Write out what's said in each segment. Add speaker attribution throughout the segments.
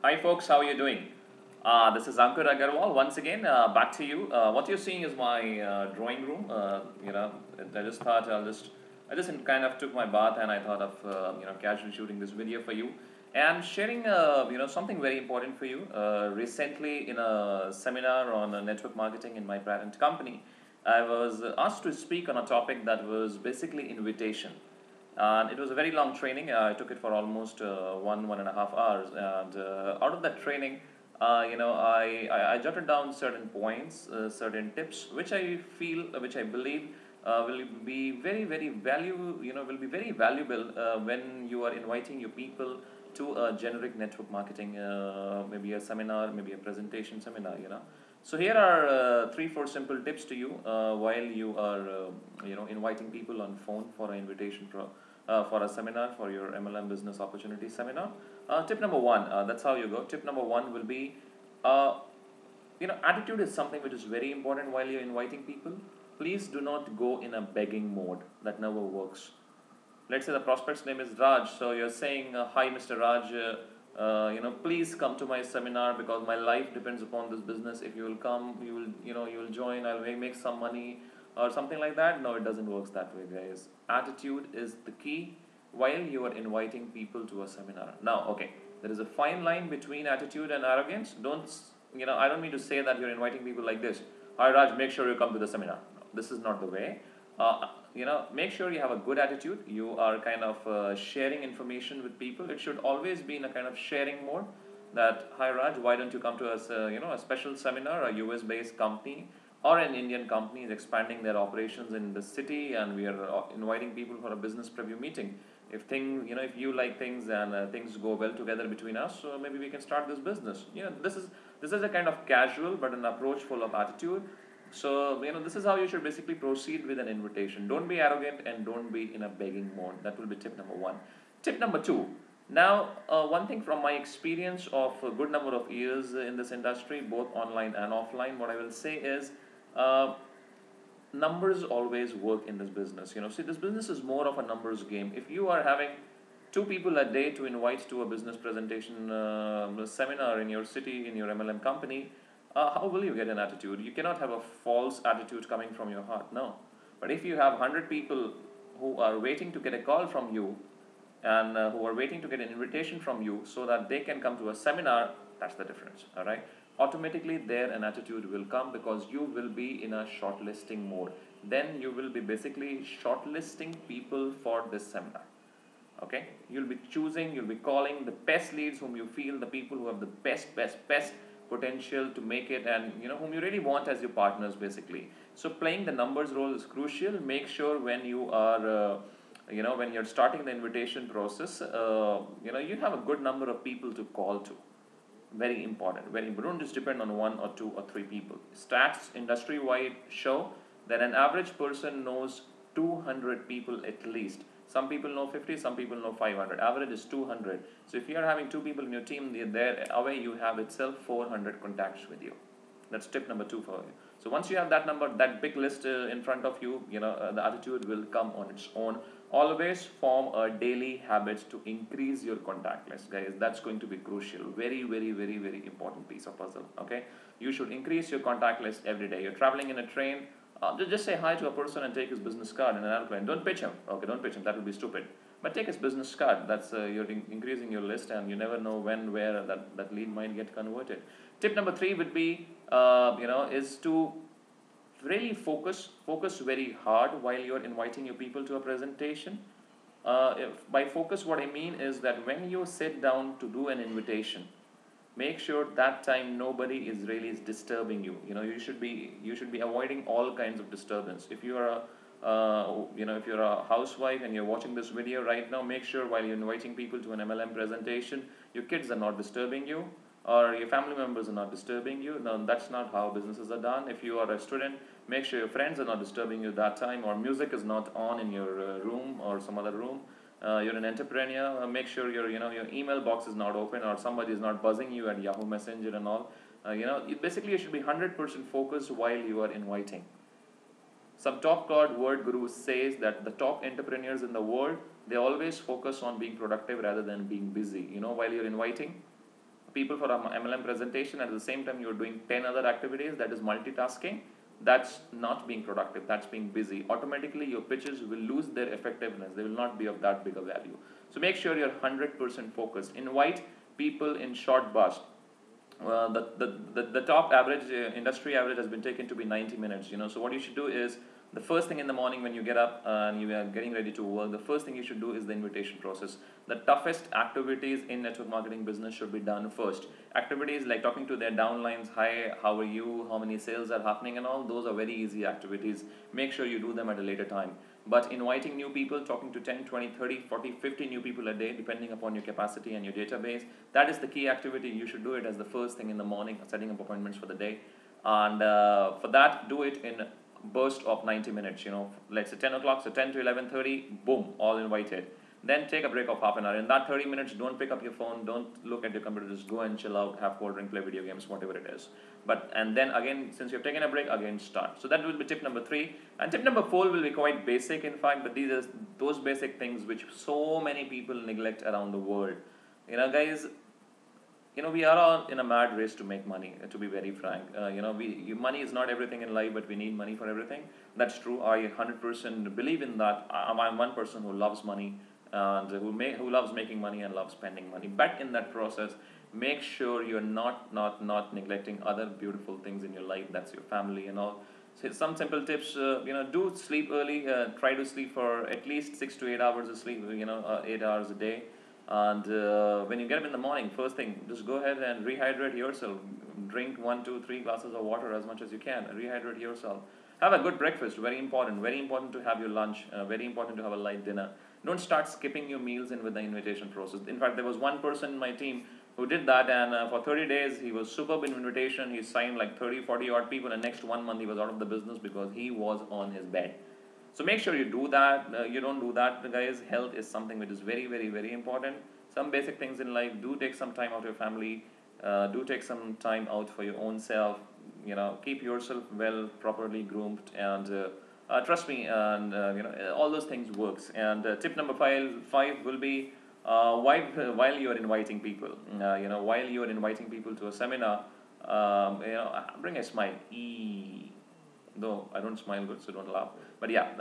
Speaker 1: Hi folks, how are you doing? This is Ankur Agarwal once again. Back to you. What you're seeing is my drawing room. I just thought I just kind of took my bath and I thought of casually shooting this video for you and sharing something very important for you. Recently, in a seminar on network marketing in my parent company, I was asked to speak on a topic that was basically invitation. And it was a very long training. I took it for almost 1.5 hours, and out of that training, I jotted down certain points, certain tips, which I feel, which I believe will be will be very valuable when you are inviting your people to a generic network marketing, maybe a seminar, maybe a presentation seminar. So here are three, four simple tips to you while you are, inviting people on phone for an invitation for a seminar for your MLM business opportunity seminar. Tip number one, that's how you go. Tip number one will be, uh, attitude is something which is very important while you're inviting people. Please do not go in a begging mode. That never works. Let's say the prospect's name is Raj, so you're saying, "Hi, Mr. Raj. Please come to my seminar because my life depends upon this business. If you will come, you will join. I'll make some money, or something like that." No, it doesn't work that way, guys. Attitude is the key while you are inviting people to a seminar. Now, okay, there is a fine line between attitude and arrogance. I don't mean to say that you're inviting people like this. "Hi, Raj, make sure you come to the seminar." No, this is not the way. Make sure you have a good attitude. You are kind of sharing information with people. It should always be in a kind of sharing mode. That, "Hi Raj, why don't you come to us? A special seminar. A US based company or an Indian company is expanding their operations in the city, and we are inviting people for a business preview meeting. If you like things and things go well together between us, so maybe we can start this business." This is a kind of casual but an approach full of attitude. So, this is how you should basically proceed with an invitation. Don't be arrogant and don't be in a begging mode. That will be tip number one. Tip number two. Now, one thing from my experience of a good number of years in this industry, both online and offline, what I will say is, uh, numbers always work in this business. See, this business is more of a numbers game. If you are having two people a day to invite to a business presentation seminar in your city, in your MLM company, how will you get an attitude? You cannot have a false attitude coming from your heart, no. But if you have 100 people who are waiting to get a call from you, and who are waiting to get an invitation from you so that they can come to a seminar, that's the difference. All right, automatically there an attitude will come because you will be in a shortlisting mode. Then you will be basically shortlisting people for this seminar. Okay, you'll be calling the best leads whom you feel, the people who have the best potential to make it, and whom you really want as your partners basically. So playing the numbers role is crucial. Make sure when you are when you're starting the invitation process, you have a good number of people to call to. Very important. Very important. Don't just depend on one or two or three people. Stats industry wide show that an average person knows 200 people at least. Some people know 50, some people know 500. Average is 200. So if you are having two people in your team, there away you have itself 400 contacts with you. That's tip number two for you. So once you have that number, that big list in front of you, the attitude will come on its own. Always form a daily habit to increase your contact list, guys. That's going to be crucial. Very, very, very, very important piece of puzzle. Okay, you should increase your contact list every day. You're traveling in a train. Just say hi to a person and take his business card in an airplane. Don't pitch him. Okay, don't pitch him. That will be stupid. But take his business card. That's you're increasing your list, and you never know when, where that lead might get converted. Tip number three would be, is to really focus very hard while you're inviting your people to a presentation. By focus, what I mean is that when you sit down to do an invitation, make sure that time nobody is really disturbing you. You should be avoiding all kinds of disturbance. If you are if you're a housewife and you're watching this video right now, make sure while you're inviting people to an MLM presentation, your kids are not disturbing you, or your family members are not disturbing you. No, that's not how businesses are done. If you are a student, make sure your friends are not disturbing you that time, or music is not on in your room or some other room. You're an entrepreneur, make sure your email box is not open, or somebody is not buzzing you at Yahoo Messenger and all. Basically you should be 100% focused while you are inviting. Some top card word guru says that the top entrepreneurs in the world, they always focus on being productive rather than being busy, while you're inviting. people for a MLM presentation, and at the same time you're doing 10 other activities, that is multitasking. That's not being productive, that's being busy. Automatically your pitches will lose their effectiveness, they will not be of that big a value. So make sure you're 100% focused. Invite people in short bursts. The top average, industry average has been taken to be 90 minutes, so what you should do is, the first thing in the morning when you get up and you are getting ready to work, the first thing you should do is the invitation process. The toughest activities in network marketing business should be done first. Activities like talking to their downlines, hi, how are you, how many sales are happening and all, those are very easy activities. Make sure you do them at a later time. But inviting new people, talking to 10, 20, 30, 40, 50 new people a day, depending upon your capacity and your database, that is the key activity. You should do it as the first thing in the morning, setting up appointments for the day. And for that, do it in burst of 90 minutes, let's say 10 o'clock, so 10 to 11:30, boom, all invited. Then take a break of half an hour. In that 30 minutes, don't pick up your phone, don't look at your computer, just go and chill out, have cold drink, play video games, whatever it is. And then again, since you've taken a break, again start. So that will be tip number 3. And tip number 4 will be quite basic, in fact, but these are those basic things which so many people neglect around the world. Guys, we are all in a mad race to make money, to be very frank. Money is not everything in life, but we need money for everything. That's true. I 100% believe in that. I'm one person who loves money and who loves making money and loves spending money. But in that process, make sure you're not neglecting other beautiful things in your life. That's your family and all. So some simple tips, do sleep early. Try to sleep for at least 6 to 8 hours of sleep, 8 hours a day. And when you get up in the morning, first thing, just go ahead and rehydrate yourself. Drink 1, 2, 3 glasses of water as much as you can. Rehydrate yourself. Have a good breakfast, very important. Very important to have your lunch. Very important to have a light dinner. Don't start skipping your meals in with the invitation process. In fact, there was one person in my team who did that, and for 30 days he was superb in invitation. He signed like 30, 40 odd people, and next 1 month he was out of the business because he was on his bed. So make sure you do that. You don't do that, guys. Health is something which is very, very, very important. Some basic things in life. Do take some time out of your family. Do take some time out for your own self. Keep yourself well, properly groomed, and trust me. And all those things works. And tip number five will be while you are inviting people. While you are inviting people to a seminar, bring a smile. Though I don't smile good, so don't laugh. But yeah,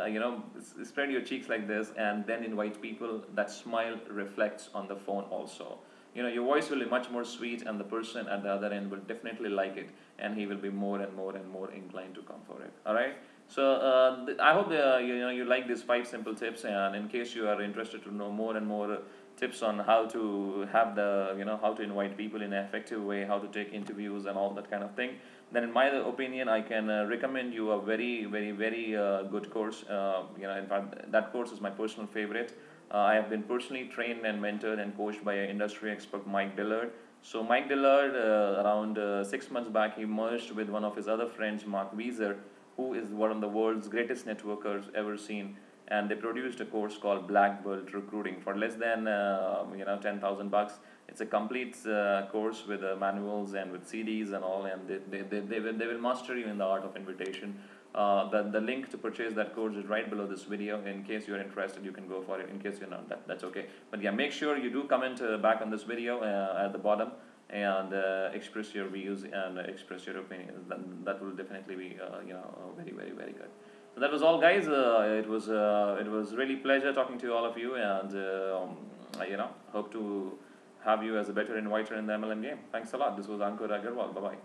Speaker 1: spread your cheeks like this and then invite people. That smile reflects on the phone also. Your voice will be much more sweet, and the person at the other end will definitely like it, and he will be more and more and more inclined to come for it. All right. So I hope you like these 5 simple tips, and in case you are interested to know more and more tips on how to have how to invite people in an effective way, how to take interviews and all that kind of thing, then in my opinion I can recommend you a very, very, very good course. In fact, that course is my personal favorite. I have been personally trained and mentored and coached by an industry expert, Mike Dillard. So Mike Dillard, around 6 months back, he merged with one of his other friends, Mark Weiser, who is one of the world's greatest networkers ever seen. And they produced a course called Black Belt Recruiting for less than $10,000. It's a complete course with manuals and with CDs and all, and they will master you in the art of invitation. The link to purchase that course is right below this video. In case you're interested, you can go for it. In case you're not, that's okay. But yeah, make sure you do comment back on this video at the bottom, and express your views and express your opinions. That will definitely be very, very, very good. So that was all, guys. It was really pleasure talking to all of you, and hope to have you as a better inviter in the MLM game. Thanks a lot. This was Ankur Agarwal. Bye bye.